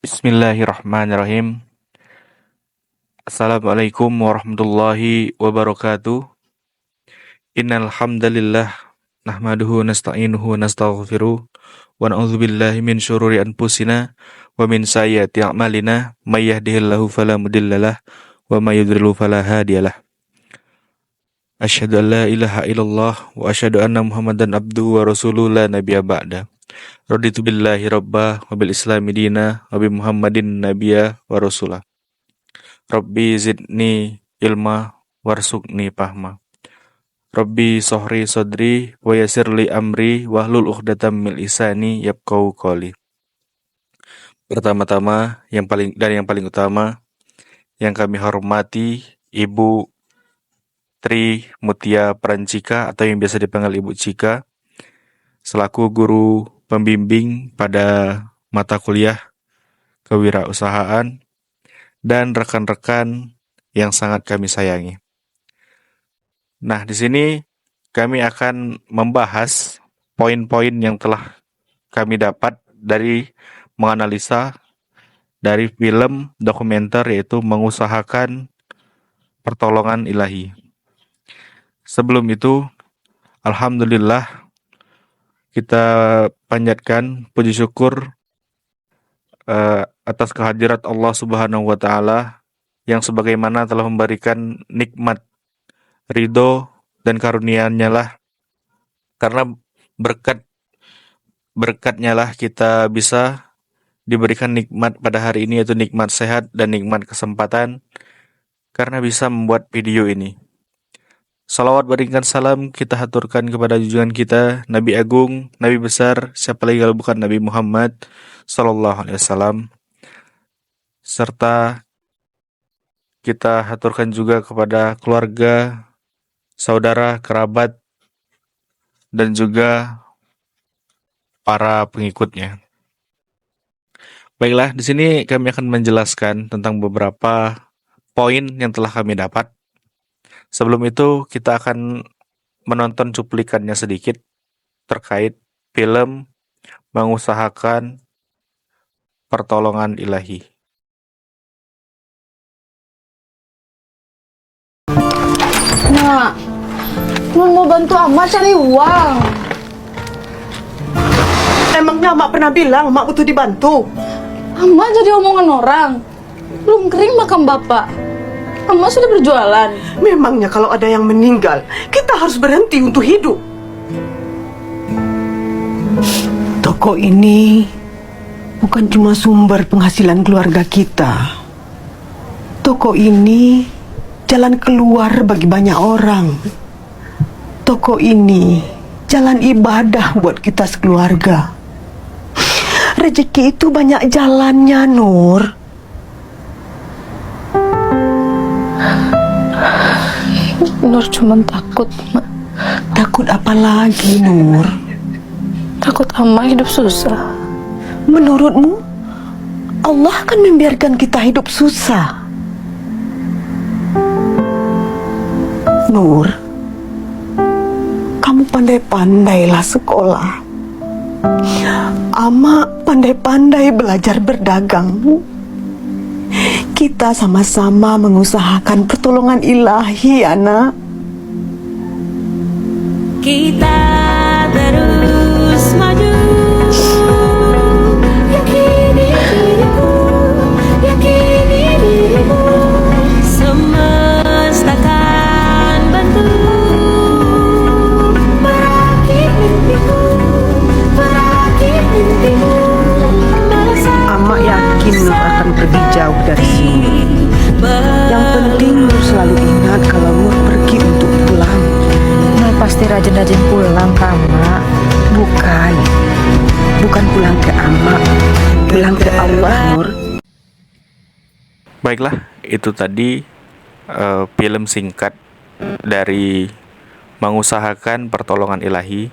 Bismillahirrahmanirrahim. Assalamualaikum warahmatullahi wabarakatuh. Innal hamdalillah nahmaduhu nasta'inuhu wa nastaghfiruh wa na'udzubillahi min syururi anfusina wa min sayyiati a'malina may yahdihillahu fala mudhillalah wa may yudhlil fala hadiyalah. Asyhadu an la ilaha illallah wa asyhadu anna Muhammadan abduhu wa rasuluhu la nabiyya ba'da. Raditu billahi rabba wa bil islami dina wa bi Muhammadin nabiyya wa rasulah. Rabbi zidni ilma warsuqni fahma. Rabbi sohri sodri wa yasirli amri wahlul uqdatam min lisani yafqahu qawli. Pertama-tama yang paling utama yang kami hormati Ibu Tri Mutia Prancika atau yang biasa dipanggil Ibu Cika selaku guru pembimbing pada mata kuliah kewirausahaan dan rekan-rekan yang sangat kami sayangi. Nah, di sini kami akan membahas poin-poin yang telah kami dapat dari menganalisa dari film dokumenter yaitu Mengusahakan Pertolongan Ilahi. Sebelum itu, alhamdulillah kita panjatkan puji syukur atas kehadirat Allah Subhanahu wa taala yang sebagaimana telah memberikan nikmat ridho dan karunia-Nya lah, karena berkatnya lah kita bisa diberikan nikmat pada hari ini, yaitu nikmat sehat dan nikmat kesempatan karena bisa membuat video ini. Salawat berikan salam kita haturkan kepada junjungan kita Nabi Agung, Nabi besar, siapa lagi kalau bukan Nabi Muhammad Sallallahu Alaihi Wasallam. Serta kita haturkan juga kepada keluarga, saudara, kerabat, dan juga para pengikutnya. Baiklah, di sini kami akan menjelaskan tentang beberapa poin yang telah kami dapat. Sebelum itu, kita akan menonton cuplikannya sedikit terkait film Mengusahakan Pertolongan Ilahi. Nak, Nun mau bantu Ama cari uang. Emangnya Mak pernah bilang Mak butuh dibantu? Ama jadi omongan orang. Belum kering makam bapak. Ama sudah berjualan. Memangnya kalau ada yang meninggal, kita harus berhenti untuk hidup. Toko ini bukan cuma sumber penghasilan keluarga kita. Toko ini jalan keluar bagi banyak orang. Toko ini jalan ibadah buat kita sekeluarga. Rezeki itu banyak jalannya, Nur. Nur cuma takut, Mak. Takut apa lagi, Nur? Takut Ama hidup susah. Menurutmu, Allah akan membiarkan kita hidup susah? Nur, kamu pandai-pandailah sekolah. Ama pandai-pandai belajar berdagang. Kita sama-sama mengusahakan pertolongan ilahi, anak. Kita terus maju. Yakini diriku, yakini dirimu. Semesta akan bantu. Merakit mimpimu, merakit mimpimu. Ama yakin Nur akan pergi jauh dari sini. Yang penting Nur selalu ingat kalau Nur pergi untuk pulang. Nur pasti rajin-rajin pulang ke Ama. Bukan pulang ke Ama, pulang ke Allah, Nur. Baiklah, itu tadi film singkat dari Mengusahakan Pertolongan Ilahi.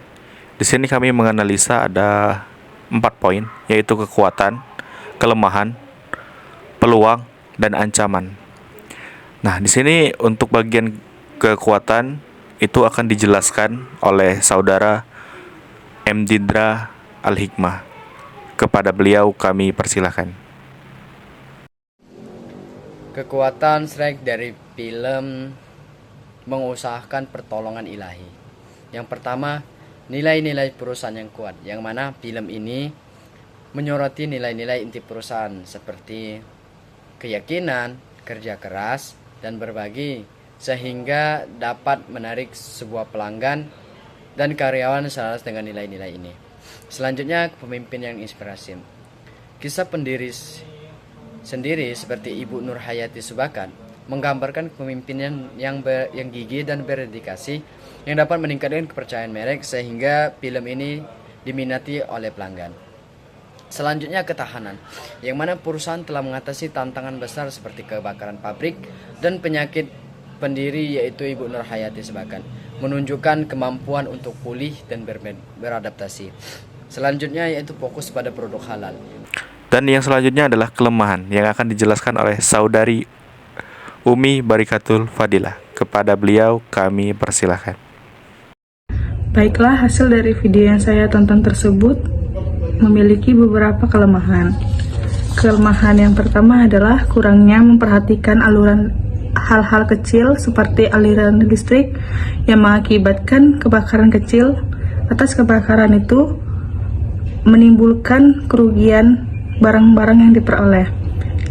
Di sini kami menganalisa ada 4 poin, yaitu kekuatan, kelemahan, peluang, dan ancaman. Nah, di sini untuk bagian kekuatan itu akan dijelaskan oleh saudara M. Dindra Al-Hikmah. Kepada beliau kami persilahkan. Kekuatan strike dari film mengusahakan pertolongan ilahi. Yang pertama, nilai-nilai perusahaan yang kuat, yang mana film ini menyoroti nilai-nilai inti perusahaan seperti keyakinan, kerja keras, dan berbagi, sehingga dapat menarik sebuah pelanggan dan karyawan selaras dengan nilai-nilai ini. Selanjutnya, pemimpin yang inspirasi. Kisah pendiri sendiri seperti Ibu Nur Hayati Subakan menggambarkan kepemimpinan yang gigih dan berdedikasi yang dapat meningkatkan kepercayaan merek sehingga film ini diminati oleh pelanggan. Selanjutnya, ketahanan, yang mana perusahaan telah mengatasi tantangan besar seperti kebakaran pabrik dan penyakit pendiri yaitu Ibu Nur Hayati Subakan, menunjukkan kemampuan untuk pulih dan beradaptasi. Selanjutnya yaitu fokus pada produk halal. Dan yang selanjutnya adalah kelemahan yang akan dijelaskan oleh Saudari Umi Barikatul Fadilah. Kepada beliau kami persilahkan. Baiklah, hasil dari video yang saya tonton tersebut memiliki beberapa kelemahan. Kelemahan yang pertama adalah kurangnya memperhatikan aluran hal-hal kecil seperti aliran listrik yang mengakibatkan kebakaran kecil. Atas kebakaran itu menimbulkan kerugian barang-barang yang diperoleh.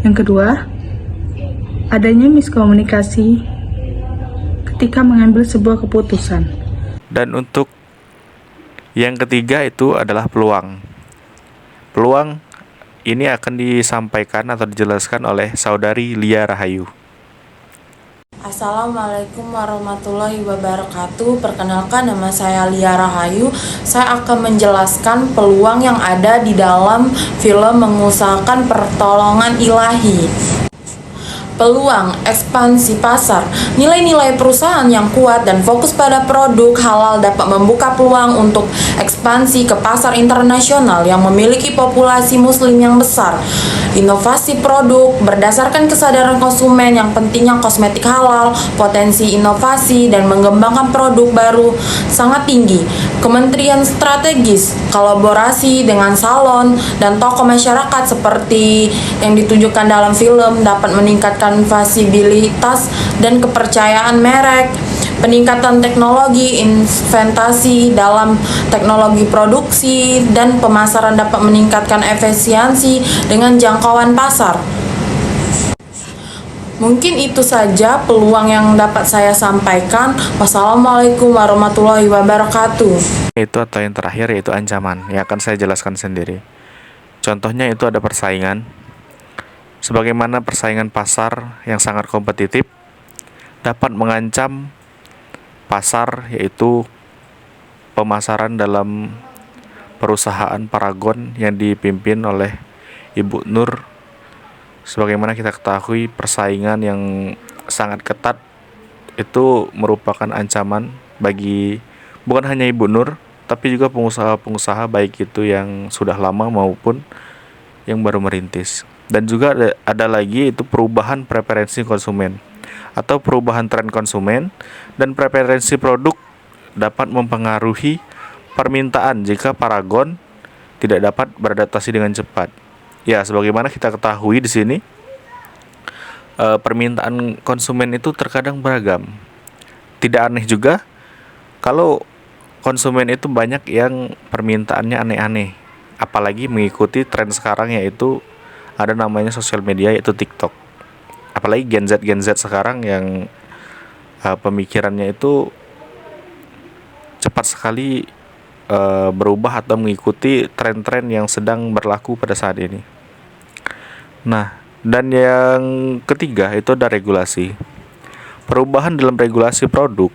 Yang kedua, adanya miskomunikasi ketika mengambil sebuah keputusan. Dan untuk yang ketiga itu adalah peluang. Peluang ini akan disampaikan atau dijelaskan oleh Saudari Lia Rahayu. Assalamualaikum warahmatullahi wabarakatuh. Perkenalkan, nama saya Lia Rahayu. Saya akan menjelaskan peluang yang ada di dalam film mengusahakan pertolongan ilahi. Peluang ekspansi pasar. Nilai-nilai perusahaan yang kuat dan fokus pada produk halal dapat membuka peluang untuk ekspansi ke pasar internasional yang memiliki populasi muslim yang besar. Inovasi produk berdasarkan kesadaran konsumen yang pentingnya kosmetik halal, potensi inovasi dan mengembangkan produk baru sangat tinggi. Kementerian strategis, kolaborasi dengan salon dan tokoh masyarakat seperti yang ditunjukkan dalam film dapat meningkatkan visibilitas dan kepercayaan merek. Peningkatan teknologi, investasi dalam teknologi produksi dan pemasaran dapat meningkatkan efisiensi dengan jangkauan pasar. Mungkin itu saja peluang yang dapat saya sampaikan. Wassalamualaikum warahmatullahi wabarakatuh. Itu atau yang terakhir yaitu ancaman yang akan saya jelaskan sendiri. Contohnya itu ada persaingan. Sebagaimana persaingan pasar yang sangat kompetitif dapat mengancam pasar, yaitu pemasaran dalam perusahaan Paragon yang dipimpin oleh Ibu Nur. Sebagaimana kita ketahui, persaingan yang sangat ketat itu merupakan ancaman bagi bukan hanya Ibu Nur, tapi juga pengusaha-pengusaha baik itu yang sudah lama maupun yang baru merintis. Dan juga ada lagi itu perubahan preferensi konsumen atau perubahan tren konsumen dan preferensi produk dapat mempengaruhi permintaan jika Paragon tidak dapat beradaptasi dengan cepat. Ya, sebagaimana kita ketahui di sini, permintaan konsumen itu terkadang beragam. Tidak aneh juga kalau konsumen itu banyak yang permintaannya aneh-aneh, apalagi mengikuti tren sekarang yaitu ada namanya sosial media yaitu TikTok. Apalagi Gen Z sekarang yang pemikirannya itu cepat sekali berubah atau mengikuti tren-tren yang sedang berlaku pada saat ini. Nah, dan yang ketiga itu ada regulasi. Perubahan dalam regulasi produk.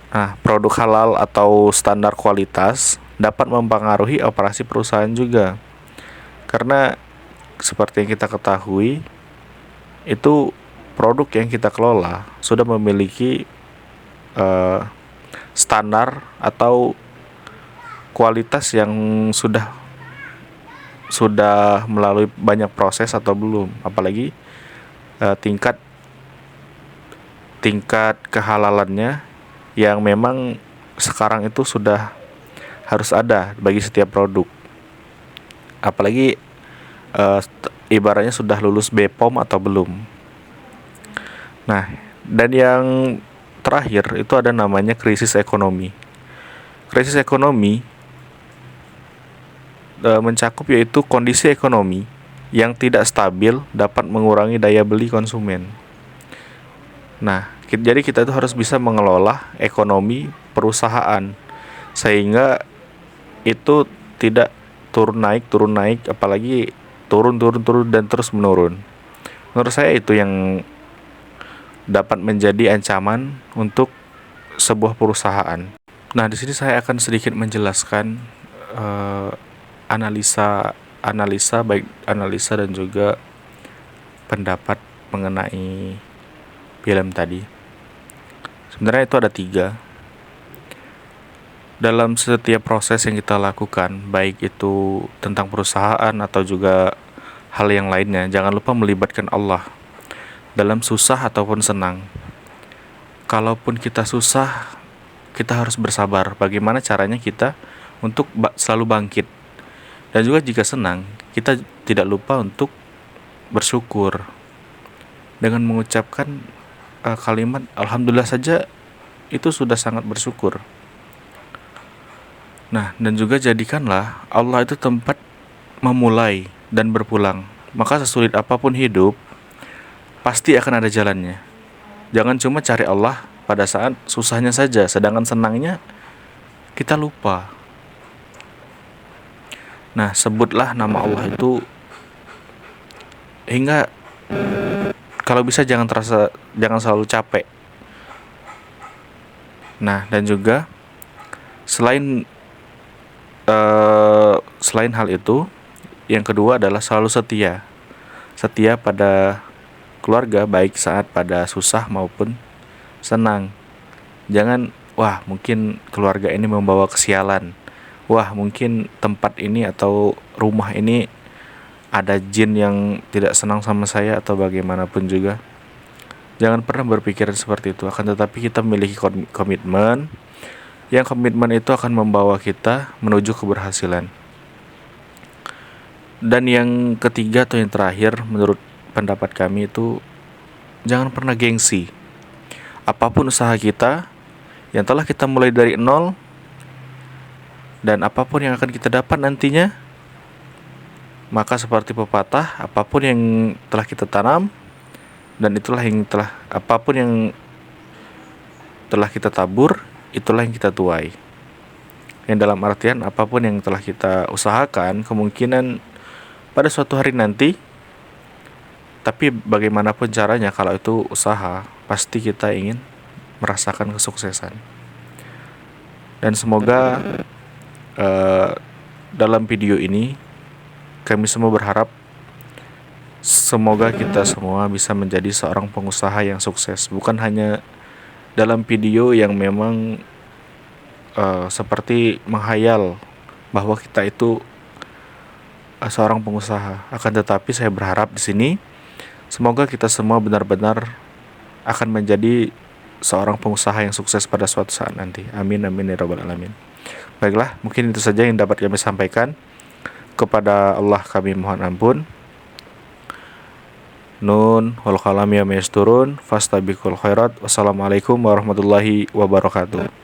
Nah, produk halal atau standar kualitas dapat mempengaruhi operasi perusahaan juga. Karena seperti yang kita ketahui, itu produk yang kita kelola sudah memiliki standar atau kualitas yang sudah melalui banyak proses atau belum, apalagi tingkat kehalalannya yang memang sekarang itu sudah harus ada bagi setiap produk. Apalagi ibaratnya sudah lulus BPOM atau belum. Nah, dan yang terakhir itu ada namanya krisis ekonomi. Krisis ekonomi mencakup yaitu kondisi ekonomi yang tidak stabil dapat mengurangi daya beli konsumen. Nah, jadi kita itu harus bisa mengelola ekonomi perusahaan sehingga itu tidak turun naik, apalagi turun dan terus menurun. Menurut saya itu yang dapat menjadi ancaman untuk sebuah perusahaan. Nah, di sini saya akan sedikit menjelaskan analisa baik analisa dan juga pendapat mengenai film tadi. Sebenarnya itu ada 3. Dalam setiap proses yang kita lakukan, baik itu tentang perusahaan atau juga hal yang lainnya, jangan lupa melibatkan Allah dalam susah ataupun senang. Kalaupun kita susah, kita harus bersabar. Bagaimana caranya kita untuk selalu bangkit. Dan juga jika senang, kita tidak lupa untuk bersyukur dengan mengucapkan kalimat alhamdulillah saja, itu sudah sangat bersyukur. Nah, dan juga jadikanlah Allah itu tempat memulai dan berpulang. Maka sesulit apapun hidup, pasti akan ada jalannya. Jangan cuma cari Allah pada saat susahnya saja, sedangkan senangnya kita lupa. Nah, sebutlah nama Allah itu hingga kalau bisa jangan selalu capek. Nah, dan juga selain hal itu, yang kedua adalah selalu setia pada keluarga, baik saat pada susah maupun senang. Jangan, wah mungkin keluarga ini membawa kesialan, wah mungkin tempat ini atau rumah ini ada jin yang tidak senang sama saya atau bagaimanapun juga. Jangan pernah berpikiran seperti itu. Akan tetapi kita memiliki komitmen, yang komitmen itu akan membawa kita menuju keberhasilan. Dan yang ketiga atau yang terakhir menurut pendapat kami itu, jangan pernah gengsi. Apapun usaha kita yang telah kita mulai dari nol, dan apapun yang akan kita dapat nantinya, maka seperti pepatah, apapun yang telah kita tanam, dan apapun yang telah kita tabur, itulah yang kita tuai. Yang dalam artian apapun yang telah kita usahakan, kemungkinan pada suatu hari nanti, tapi bagaimanapun caranya, kalau itu usaha, pasti kita ingin merasakan kesuksesan. Dan semoga dalam video ini kami semua berharap semoga kita semua bisa menjadi seorang pengusaha yang sukses, bukan hanya dalam video yang memang seperti menghayal bahwa kita itu seorang pengusaha. Akan tetapi saya berharap di sini semoga kita semua benar-benar akan menjadi seorang pengusaha yang sukses pada suatu saat nanti. Amin amin ya rabbal alamin. Baiklah, mungkin itu saja yang dapat kami sampaikan. Kepada Allah kami mohon ampun. Nun wal qalam ya yasturun fastabiqul khairat. Wassalamualaikum warahmatullahi wabarakatuh.